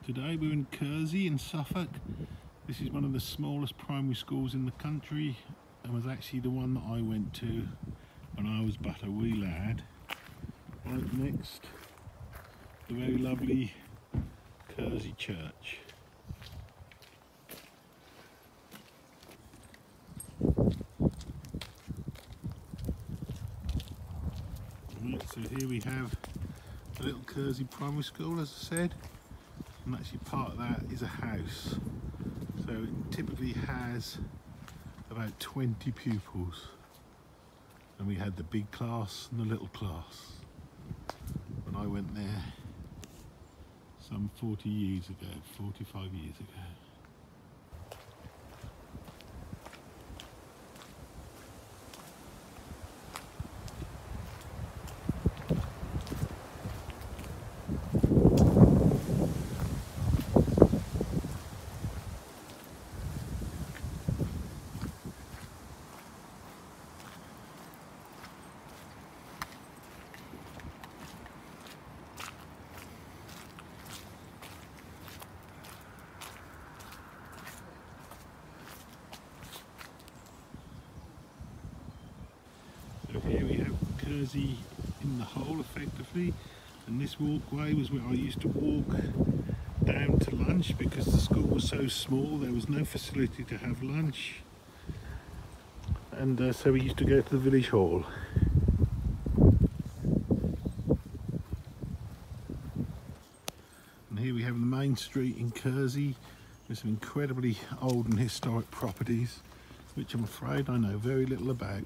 Today we're in Kersey in Suffolk. This is one of the smallest primary schools in the country and was actually the one that I went to when I was but a wee lad. Right next, the very lovely Kersey Church. Right, so here we have a little Kersey primary school, as I said, and actually part of that is a house. So it typically has about 20 pupils, and we had the big class and the little class when I went there some 40 years ago, 45 years ago. So here we have Kersey in the hole effectively, and this walkway was where I used to walk down to lunch because the school was so small there was no facility to have lunch, and so we used to go to the village hall. And here we have the main street in Kersey with some incredibly old and historic properties which I'm afraid I know very little about.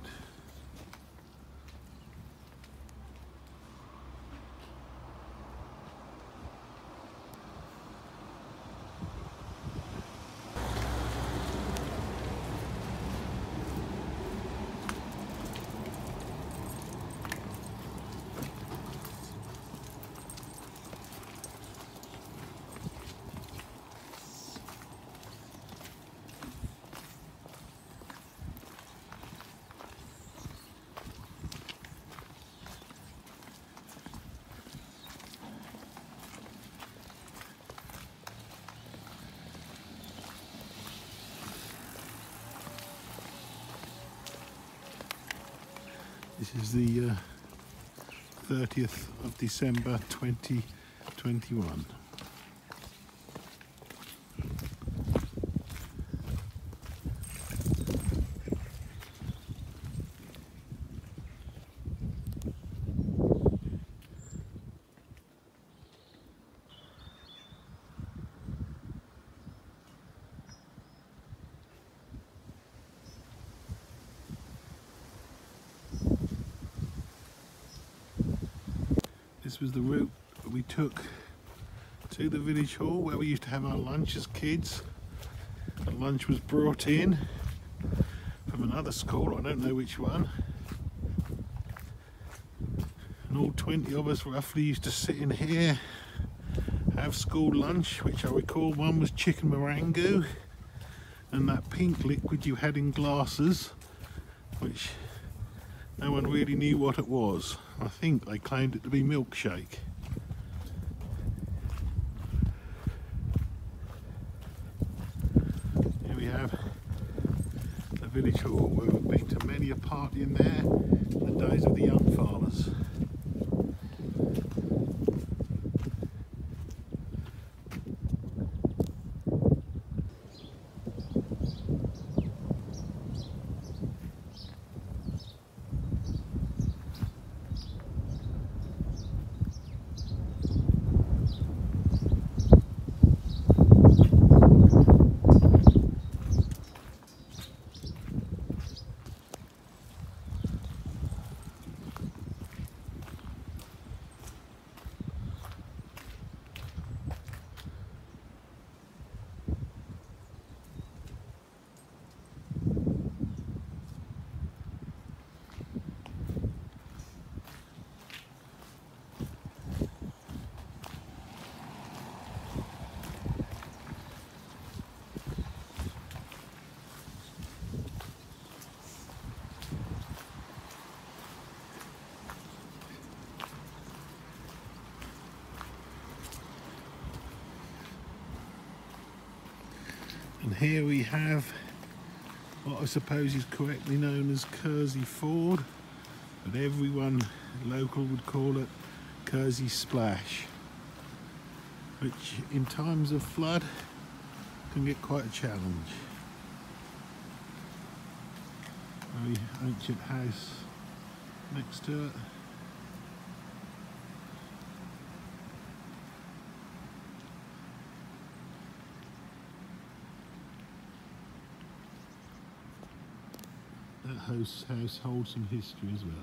This is the 30th of December 2021. This was the route that we took to the village hall where we used to have our lunch as kids. The lunch was brought in from another school, I don't know which one. And all 20 of us roughly used to sit in here, have school lunch, which I recall one was chicken meringue and that pink liquid you had in glasses, which no one really knew what it was. I think they claimed it to be milkshake. Here we have the village hall where we've been to many a party in there in the days of the young farmers. And here we have what I suppose is correctly known as Kersey Ford, but everyone local would call it Kersey Splash, which in times of flood can get quite a challenge. Very ancient house next to it. That house holds some history as well.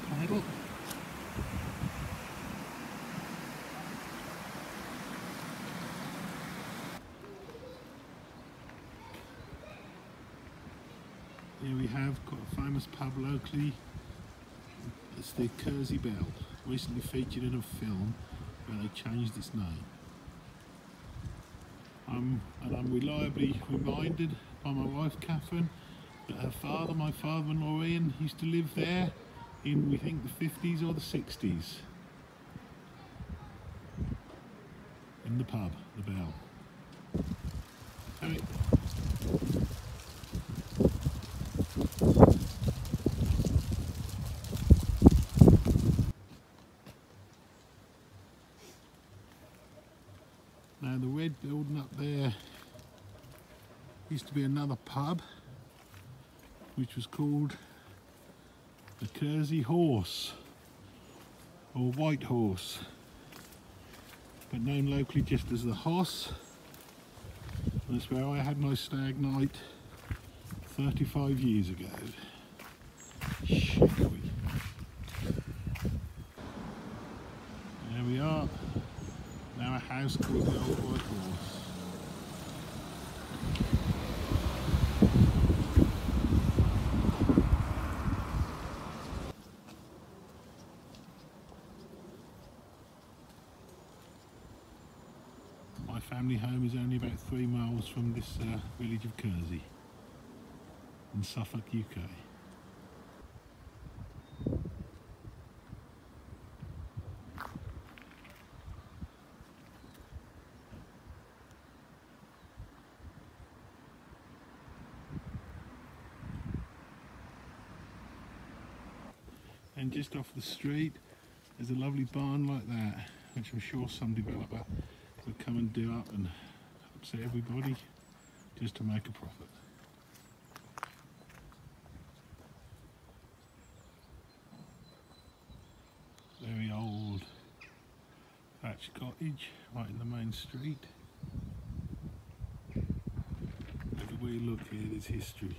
Paddle. Here we have got a famous pub locally. It's the Kersey Bell, recently featured in a film where they changed its name. And I'm reliably reminded by my wife Catherine that her father, my father-in-law Ian, used to live there in, we think, the 50s or the 60s. In the pub, the Bell. Now the red building up there used to be another pub which was called the Kersey Horse or White Horse, but known locally just as the Hoss. And that's where I had my stag night 35 years ago. Shall we? There we are. Now a house called the Old White Horse. My family home is only about 3 miles from this village of Kersey in Suffolk, UK. And just off the street there's a lovely barn like that, which I'm sure some developer would come and do up and upset everybody just to make a profit. Very old thatched cottage right in the main street. Everywhere you look here, there's history.